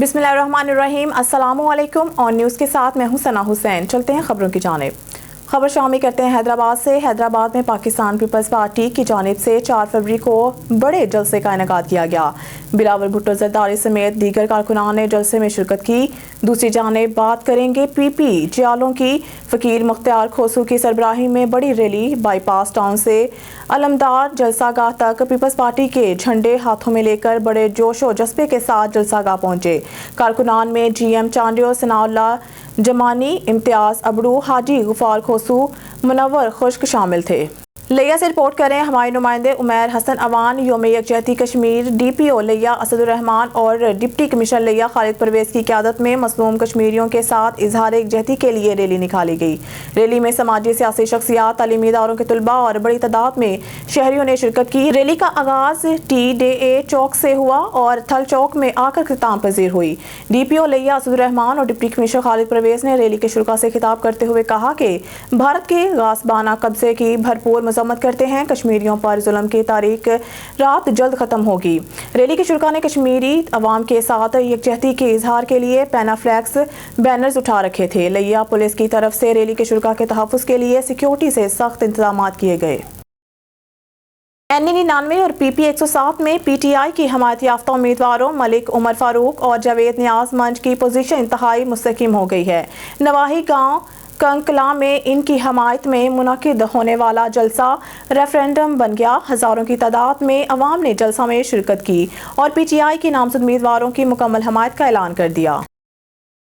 बिस्मिल्लाहिर्रहमानिर्रहीम। अस्सलामुअलैकुम। On news के साथ मैं हूं सना हुसैन। चलते हैं खबरों की जानिब। खबर शामिल करते हैं हैदराबाद से। हैदराबाद में पाकिस्तान पीपल्स पार्टी की जानिब से 4 फरवरी को बड़े जलसे का इनेकाद किया गया। बिलावल भुट्टो जरदारी समेत दीगर कारकुनान ने जलसे में शिरकत की। दूसरी जानिब बात करेंगे पीपी जियालों की। फकीर मुख्तार खोसू की सरबराही में बड़ी रैली बाईपास टाउन से अलमदार जलसागाह तक पीपल्स पार्टी के झंडे हाथों में लेकर बड़े जोशो जज्बे के साथ जलसागाह पहुंचे। कारकुनान में जीएम चांडियो, सनाउल्ला जमानी, इम्तियाज अबड़ू, हाजी गुफार खोसू, मुनव्वर खुश्क शामिल थे। लिया से रिपोर्ट करें हमारे नुमाइंदे उमैर हसन अवान। योम यकजहती कश्मीर डीपीओ लिया असदुर्रहमान और डिप्टी कमिश्नर लिया खालिद परवेज की क़यादत में मसलूम कश्मीरियों के साथ इजहार यकजहती के लिए रैली निकाली गई। रैली में समाजी सियासी शख्सियात, तालीमी इदारों के तलबा और बड़ी तादाद में शहरियों ने शिरकत की। रैली का आगाज TDA चौक से हुआ और थल चौक में आकर इख्तिताम पजीर हुई। डीपीओ लिया असदुर्रहमान और डिप्टी कमिश्नर खालिद परवेज ने रैली के शुरा से खिताब करते हुए कहा कि भारत के गासबाना कब्जे की भरपूर मजम्मत करते हैं। कश्मीरियों पर जुल्म की तारीख रात जल्द खत्म होगी। रैली के शुरा ने कश्मीरी अवाम के साथ यकजहती के इजहार के लिए पैनाफ्लैक्स बैनर्स उठा रखे थे। लिया पुलिस की तरफ से रैली के शुरा के तहफ़्फ़ुज़ के लिए सिक्योरिटी से सख्त इंतजाम किए गए। NE99 और PP 107 में PTI की हमायत याफ्ता उम्मीदवारों मलिक उमर फारूक और जावेद नियाज मंच की पोजीशन इंतहाई मुस्तकिम हो गई है। नवाही गांव कंकला में इनकी हमायत में मुनक़िद होने वाला जलसा रेफरेंडम बन गया। हज़ारों की तादाद में अवाम ने जलसा में शिरकत की और PTI की नामज़द उम्मीदवारों की मुकम्मल हमायत का ऐलान कर दिया।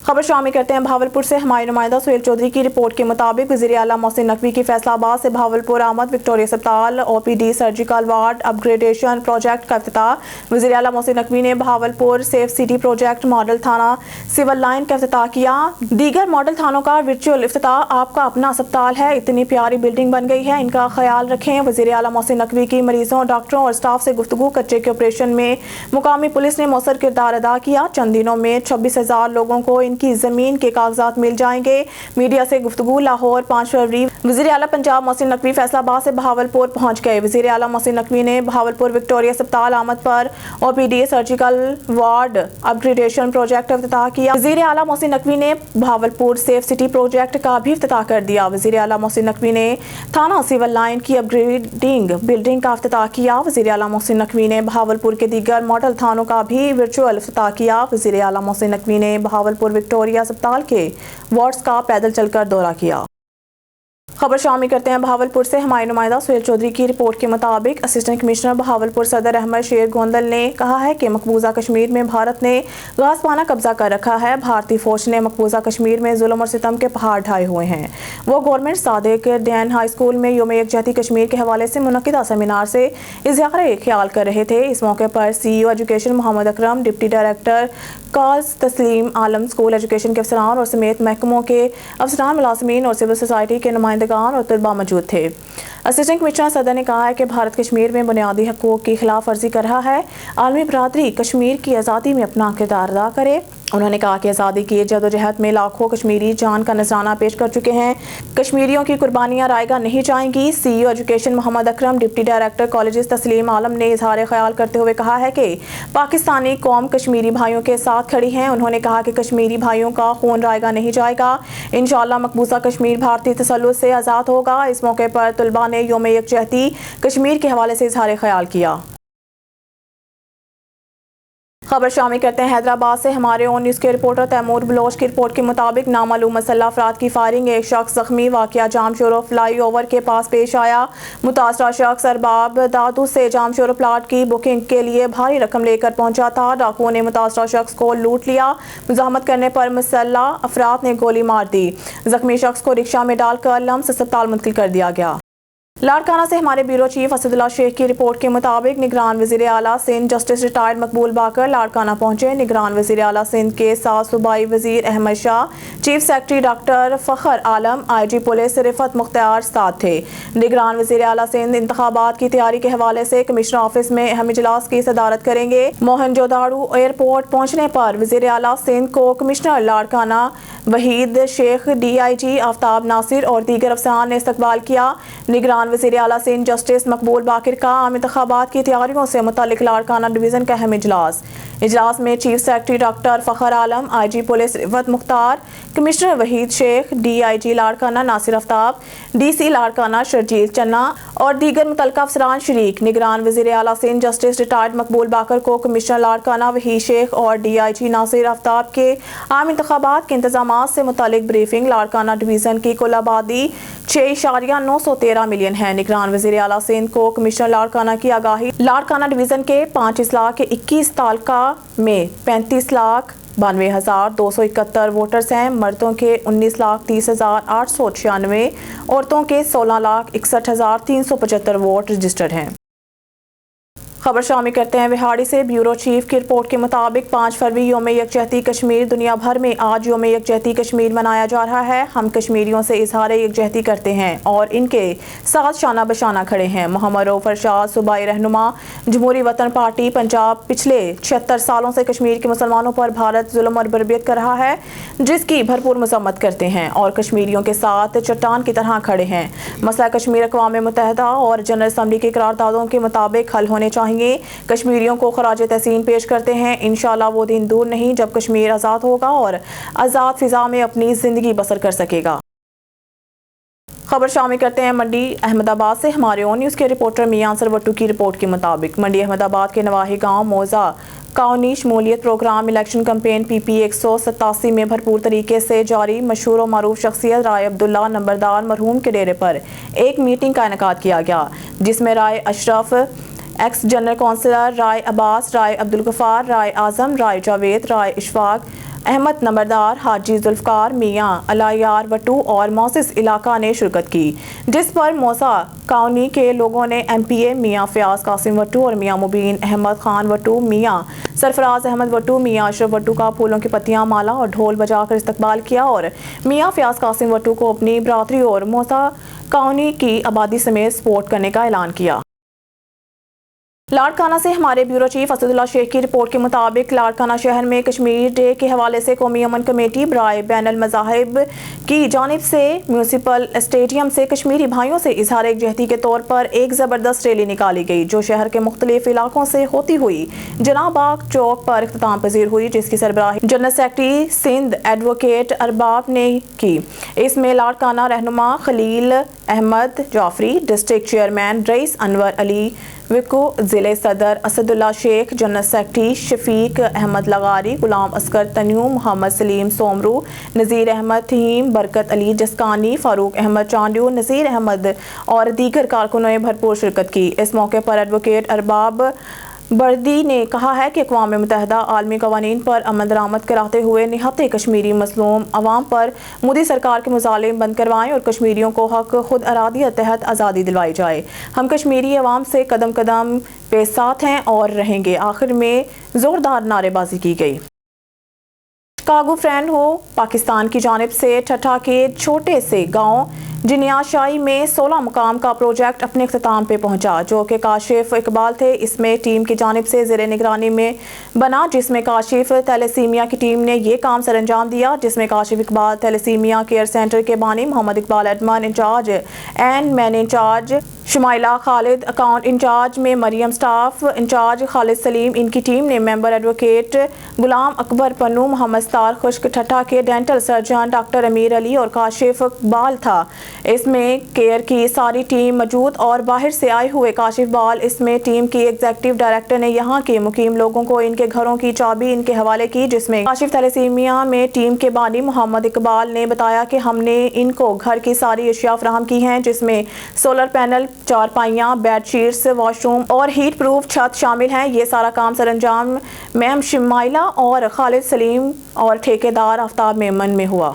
खबर शामिल करते हैं भावलपुर से। हमारे नुमाइंदा सुहेल चौधरी की रिपोर्ट के मुताबिक वज़ीर आला मोहसिन नकवी की फैसलाबाद से भावलपुर आमद। विक्टोरिया अस्पताल OPD surgical ward upgradation project का इफ्तिताह। वज़ीर आला मोहसिन नकवी ने Bahawalpur safe city project, model थाना, सिविल लाइन का इफ्तिताह किया। दीगर मॉडल थानों का वर्चुअल इफ्तिताह। आपका अपना अस्पताल है, इतनी प्यारी बिल्डिंग बन गई है, इनका ख्याल रखें। वज़ीर आला मोहसिन नकवी की मरीजों, डॉक्टरों और स्टाफ से गुफ्तगू। कच्चे के ऑपरेशन में मुकामी पुलिस ने मौसर किरदार अदा किया। चंद दिनों में 26,000 लोगों को की जमीन के कागजात मिल जाएंगे। मीडिया से गुफ्तगू। लाहौर 5 फरवरी। वज़ीर आला पंजाब मोहसिन नकवी फैसलाबाद से भावलपुर पहुंच गए। वज़ीर आला मोहसिन नकवी ने भावलपुर विक्टोरिया अस्पताल आमद पर OPD surgical ward upgradation project का इफ्तिताह किया। वज़ीर आला मोहसिन नकवी ने भावलपुर सेफ सिटी प्रोजेक्ट का भी इफ्तिताह कर दिया। वज़ीर आला मोहसिन नकवी ने थाना सिविल लाइन की अपग्रेडिंग बिल्डिंग का इफ्तिताह किया। वज़ीर आला मोहसिन नकवी ने भावलपुर के दीगर मॉडल थानों का भी वर्चुअल इफ्तिताह किया। वज़ीर आला मोहसिन नकवी ने भावलपुर विक्टोरिया अस्पताल के वार्ड्स का पैदल चलकर दौरा किया। खबर शामिल करते हैं भावलपुर से। हमारे नुमाइंदा सुहेल चौधरी की रिपोर्ट के मुताबिक असिस्टेंट कमिश्नर भावलपुर सदर अहमद शेर गोंदल ने कहा है कि मकबूजा कश्मीर में भारत ने गासबाना कब्जा कर रखा है। भारतीय फौज ने मकबूजा कश्मीर में जुल्म और सितम के पहाड़ ढाए हुए हैं। वो government Sadiq Dan high school में योम यकजहती कश्मीर के हवाले से मुनक़िदा सेमिनार से इज़हार ख्याल कर रहे थे। इस मौके पर CEO education Mohammad Akram, deputy director calls तस्लीम आलम, स्कूल एजुकेशन के अफसरान और समेत महकमों के अफसरान, मुलाज़मीन और सिविल सोसाइटी के नुमाइंदगान और तलबा मौजूद थे। असिस्टेंट कमिश्नर सदर ने कहा है कि भारत कश्मीर में बुनियादी हकूक़ की खिलाफ वर्जी कर रहा है। आलमी बरादरी कश्मीर की आज़ादी में अपना किरदार अदा करे। उन्होंने कहा कि आज़ादी की जदोजहद में लाखों कश्मीरी जान का नजराना पेश कर चुके हैं। कश्मीरियों की कुर्बानियां रायगा नहीं जाएंगी। CEO education Mohammad Akram, deputy director colleges तस्लीम आलम ने इजहार ख्याल करते हुए कहा है कि पाकिस्तानी कौम कश्मीरी भाइयों के साथ खड़ी है। उन्होंने कहा कि कश्मीरी भाइयों का खून रायगा नहीं जाएगा। इंशाअल्लाह मकबूजा कश्मीर भारतीय तसल्लुत से आज़ाद होगा। इस मौके पर तलबा ने योम यकजहती कश्मीर के हवाले से इजहार ख्याल किया। खबर शामिल करते हैं हैदराबाद से। हमारे ऑन न्यूज़ के रिपोर्टर तैमूर बलोच की रिपोर्ट के मुताबिक नामालूम मुसल्लह अफराद की फायरिंग, एक शख्स जख्मी। वाक़या जामशोरो फ्लाई ओवर के पास पेश आया। मुतासरा शख्स अरबाब दादू से जामशोरो प्लाट की बुकिंग के लिए भारी रकम लेकर पहुंचा था। डाकुओं ने मुतासरा शख्स को लूट लिया। मुज़ाहमत करने पर मुसल्लह अफराद ने गोली मार दी। जख्मी शख्स को रिक्शा में डालकर लम्स अस्पताल मुंतकिल कर दिया गया। लाड़काना से हमारे ब्यूरो चीफ असदुल्ला शेख की रिपोर्ट के मुताबिक निगरान वज़ीर आला सिंध जस्टिस रिटायर्ड मकबूल बाकर लाड़काना पहुंचे। निगरान वज़ीर आला सिंध के साथ सूबाई वज़ीर Ahmad Shah, chief secretary doctor Fakhar Alam, IG police Rifat Mukhtar साथ थे। निगरान वज़ीर आला सिंध इंतखाबात की तैयारी के हवाले से कमिश्नर ऑफिस में अहम इजलास की सदारत करेंगे। मोहनजोदाड़ो एयरपोर्ट पहुंचने पर वज़ीर आला सिंध को कमिश्नर लाड़काना वहीद शेख, DIG आफ्ताब नासिर और दीगर अफसरान ने इस्तकबाल किया। निगरान वज़ीर आला सिंध जस्टिस मकबूल बाकर का आम इंतखाबात की तैयारियों से मुताल्लिक लाड़काना डिवीज़न का अहम इजलास। इजलास में chief secretary doctor Fakhar Alam, IG police Rifat Mukhtar, commissioner Waheed Shaikh, DIG Larkana Nasir Aftab, DC Larkana Sharjeel Channa और दीगर मुतल्लिका अफसरान शरीक। निगरान वज़ीर आला सिंध जस्टिस रिटायर्ड मकबूल बाकर को कमिश्नर लाड़काना वहीद शेख और DIG नासिर आफ्ताब के आम इंतखाबात के इंतजामात से मुतालिक ब्रीफिंग। लाड़काना डिवीज़न की कुल आबादी 6.913 मिलियन है। निगरान वज़ीर आला सिंध को कमिश्नर लाड़काना की आगाही। लाड़काना डिवीज़न के 25 लाख के 21 तालका में 35,92,271 वोटर्स हैं। मर्दों के 19,30,896, औरतों के 16,61,375 वोट रजिस्टर्ड हैं। खबर शामिल करते हैं विहाड़ी से। ब्यूरो चीफ की रिपोर्ट के मुताबिक 5 फरवरी योम यकजहती कश्मीर। दुनिया भर में आज योम यकजहती कश्मीर मनाया जा रहा है। हम कश्मीरियों से इजहार यकजहती करते हैं और इनके साथ शाना बशाना खड़े हैं। मोहम्मद रऊफ अरशाद, सूबाई रहनुमा, जमहूरी वतन पार्टी पंजाब, पिछले 76 सालों से कश्मीर के मुसलमानों पर भारत जुल्म और बर्बरियत कर रहा है, जिसकी भरपूर मजम्मत करते हैं और कश्मीरियों के साथ चट्टान की तरह खड़े हैं। मसला कश्मीर अक़वाम मुत्तहिदा और जनरल असम्बली की करारदादों के मुताबिक हल होने चाहिए। कश्मीरियों को खराज तहसीन पेश करते हैं। इंशाअल्लाह वो दिन दूर नहीं जब कश्मीर आज़ाद होगा और आज़ाद फिजा में अपनी ज़िंदगी बसर कर सकेगा। खबर शामिल करते हैं मंडी अहमदाबाद से। हमारे ओन न्यूज़ के रिपोर्टर मियां अंसर वट्टू की रिपोर्ट के मुताबिक मंडी अहमदाबाद के नवाही गांव मौजा काउनी शमूलियत प्रोग्राम इलेक्शन कैंपेन PP 187 में भरपूर तरीके से जारी। मशहूर और मारूफ शख्सियत राय अब्दुल्ला नंबरदार मरहूम के डेरे पर एक मीटिंग का इनेकाद किया गया, जिसमें राय अशरफ, एक्स जनरल कौंसलर राय अब्बास, राय अब्दुल गफार, राय आजम, राय जावेद, राय इशफाक अहमद नंबरदार, हाजी जुल्फकार, मियाँ अलायार वटू और मौसिस इलाका ने शिरकत की, जिस पर मौसा काउनी के लोगों ने MPA मियाँ फयाज कासिम वटू और मियाँ मुबीन अहमद खान वटू, मियाँ सरफराज अहमद वटू, मियाँ अशरफ वटू का फूलों की पत्तियाँ, माला और ढोल बजाकर इस्तकबाल किया और मियाँ फयाज कासिम वटू को अपनी बरादरी और मौसा काउनी की आबादी समेत सपोर्ट करने का ऐलान किया। लाड़काना से हमारे ब्यूरो चीफ असदुल्ला शेख की रिपोर्ट के मुताबिक लाड़काना शहर में कश्मीर डे के हवाले से कौमी अमन कमेटी बराए बैनुल मज़ाहिब की जानिब से म्यूनसिपल स्टेडियम से कश्मीरी भाइयों से इजहार यकजहती के तौर पर एक ज़बरदस्त रैली निकाली गई, जो शहर के मुख्तलिफ इलाकों से होती हुई जनाबाग चौक पर इख्तिताम पजीर हुई, जिसकी सरबराही general secretary Sindh advocate Arbab ने की। इसमें लाड़काना रहनुमा खलील अहमद जाफरी, डिस्ट्रिक्ट चेयरमैन रईस अनवर अली विको, ज़िले सदर असदुल्ला शेख, जनरल सेक्रेटरी शफीक अहमद लगारी, गुलाम अस्कर तन्यू, मोहम्मद सलीम सोमरू, नज़ीर अहमद थीम, बरकत अली जस्कानी, फारूक अहमद चांडियो, नज़ीर अहमद और दीगर कारकुनों ने भरपूर शिरकत की। इस मौके पर एडवोकेट अरबाब बर्दी ने कहा है कि अक़वाम मुत्तहिदा आलमी कवानीन पर अमल दरामद कराते हुए निहत्ते कश्मीरी मज़लूम अवाम पर मोदी सरकार के मुज़ालिम बंद करवाएं और कश्मीरियों को हक खुद अरादियत तहत आज़ादी दिलवाई जाए। हम कश्मीरी अवाम से कदम कदम पे साथ हैं और रहेंगे। आखिर में ज़ोरदार नारेबाजी की गई। शिकागो फ्रेंड हो पाकिस्तान की जानिब से ठट्ठा के छोटे से गाँव जिनियाशाही में 16 मुकाम का प्रोजेक्ट अपने इख्तिताम पे पहुंचा, जो कि काशिफ इकबाल थे। इसमें टीम की जानिब से ज़ेरे निगरानी में बना, जिसमें काशिफ थैलेसीमिया की टीम ने ये काम सर अंजाम दिया, जिसमें Kashif Iqbal thalassemia care centre के बानी Muhammad Iqbal admin incharge and man incharge Shumaila Khalid, account incharge में मरियम, स्टाफ इंचार्ज खालिद सलीम, इनकी टीम ने मेंबर एडवोकेट गुलाम अकबर पन्नू, मोहम्मद स्तार खुश्क ठट्ठा के डेंटल सर्जन डॉक्टर अमीर अली और काशिफ इकबाल था। इसमें केयर की सारी टीम मौजूद और बाहर से आए हुए काशिफ इकबाल। इसमें टीम की एग्जीक्यूटिव डायरेक्टर ने यहाँ के मुकीम लोगों को इनके घरों की चाबी इनके हवाले की, जिसमें काशिफ थैलेसीमिया में टीम के बानी मोहम्मद इकबाल ने बताया कि हमने इनको घर की सारी अशिया फराहम की हैं, जिसमें सोलर पैनल, चारपाइयाँ, बेडशीट्स, वॉशरूम और हीट प्रूफ छत शामिल हैं। ये सारा काम सर अंजाम मैम शुमाइला और खालिद सलीम और ठेकेदार आफ्ताब मेमन में हुआ।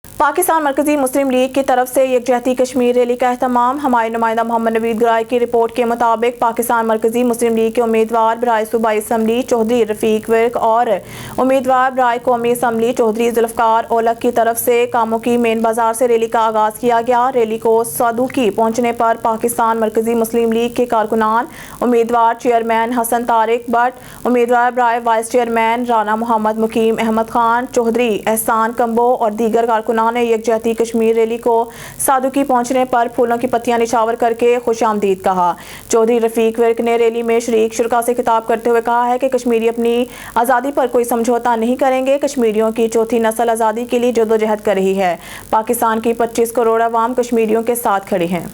पाकिस्तान मरकजी मुस्लिम लीग की तरफ से यकजहती कश्मीर रैली का एहतमाम। हमारे नुमाइंदा मोहम्मद नवीद गुराई की रिपोर्ट के मुताबिक पाकिस्तान मरकजी मुस्लिम लीग के उम्मीदवार बराए सूबाई असम्बली चौधरी रफीक विर्क और उम्मीदवार बराए कौमी असम्बली चौधरी जुल्फकार ओलक की तरफ से कामों की मेन बाजार से रैली का आगाज़ किया गया। रैली को सादुकी पहुँचने पर पाकिस्तान मरकजी मुस्लिम लीग के कारकुनान, उम्मीदवार चेयरमैन हसन तारिक भट्ट, उम्मीदवार बराए वाइस चेयरमैन राना मोहम्मद मुकीम अहमद खान, चौधरी एहसान कम्बो और दीगर कारकुनान ने यकजहती कश्मीर रैली को सादुकी पहुंचने पर फूलों की पत्तियां निछावर करके खुशामदीद कहा। चौधरी रफीक विर्क ने रैली में शरीक शुरका से खिताब करते हुए कहा है कि कश्मीरी अपनी आज़ादी पर कोई समझौता नहीं करेंगे। कश्मीरियों की चौथी नस्ल आज़ादी के लिए जदोजहद कर रही है। पाकिस्तान की 25 करोड़ अवाम कश्मीरियों के साथ खड़े हैं।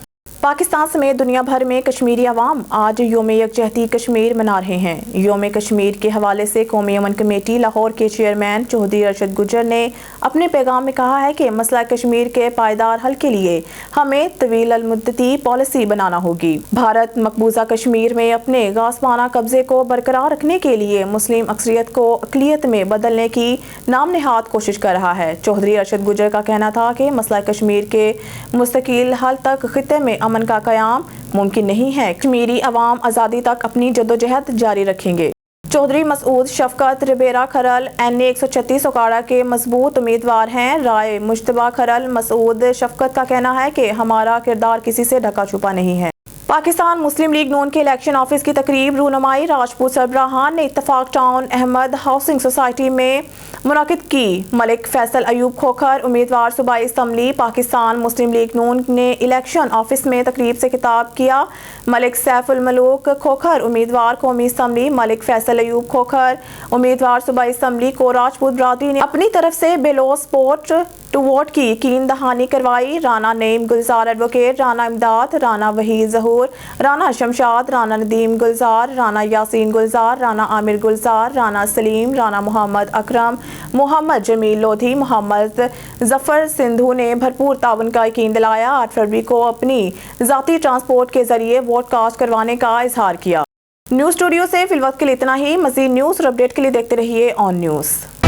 पाकिस्तान समेत दुनिया भर में कश्मीरी अवाम आज योम यकजहती कश्मीर मना रहे हैं। योम कश्मीर के हवाले से कौमी अमन कमेटी लाहौर के चेयरमैन चौधरी अरशद गुजर ने अपने पैगाम में कहा है कि मसला कश्मीर के पायदार हल के लिए हमें तवील अलमुद्दती पॉलिसी बनाना होगी। भारत मकबूजा कश्मीर में अपने गासबाना कब्जे को बरकरार रखने के लिए मुस्लिम अक्सरियत को अक़लियत में बदलने की नाम नहाद कोशिश कर रहा है। चौधरी अरशद गुजर का कहना था कि मसला कश्मीर के मुस्तकिल हल तक खित्ते में अमन का क़याम मुमकिन नहीं है। कश्मीरी अवाम आज़ादी तक अपनी जद्दोजहद जारी रखेंगे। चौधरी मसूद शफकत रिबेरा खरल NA 136 ओकाड़ा के मजबूत उम्मीदवार हैं। राय मुश्तबा खरल मसूद शफकत का कहना है कि हमारा किरदार किसी से ढका छुपा नहीं है। पाकिस्तान मुस्लिम लीग नून के इलेक्शन ऑफिस की तकरीब रूनुमाई राजपूत सरबराहान ने इत्तफाक टाउन अहमद हाउसिंग सोसाइटी में मुनाकिद की। मलिक फैसल अयूब खोखर उम्मीदवार सूबाई असम्बली पाकिस्तान मुस्लिम लीग नून ने इलेक्शन ऑफिस में तकरीब से खिताब किया। मलिक सैफुल मलूक खोखर उम्मीदवार कौमी असम्बली, मलिक फैसल अयूब खोखर उम्मीदवार सूबाई असम्बली को राजपूत बरादरी ने अपनी तरफ से बेलो स्पोर्ट टू वोट की यकीन दहानी करवाई। राना नईम गुलजार एडवोकेट, राना इमदाद, राना वहीद जहूर, राना शमशाद, राना नदीम गुलजार, राना यासीन गुलजार, राना आमिर गुलजार, राना सलीम, राना मोहम्मद अकरम, मोहम्मद जमील लोधी, मोहम्मद जफर सिंधु ने भरपूर ताउन का यकीन दिलाया। 8 फरवरी को अपनी ज़ाती ट्रांसपोर्ट के जरिए वोट कास्ट करवाने का इजहार किया। न्यूज़ स्टूडियो से फिलवक्त के लिए इतना ही। मज़ीद न्यूज़ और अपडेट के लिए देखते रहिए ऑन न्यूज़।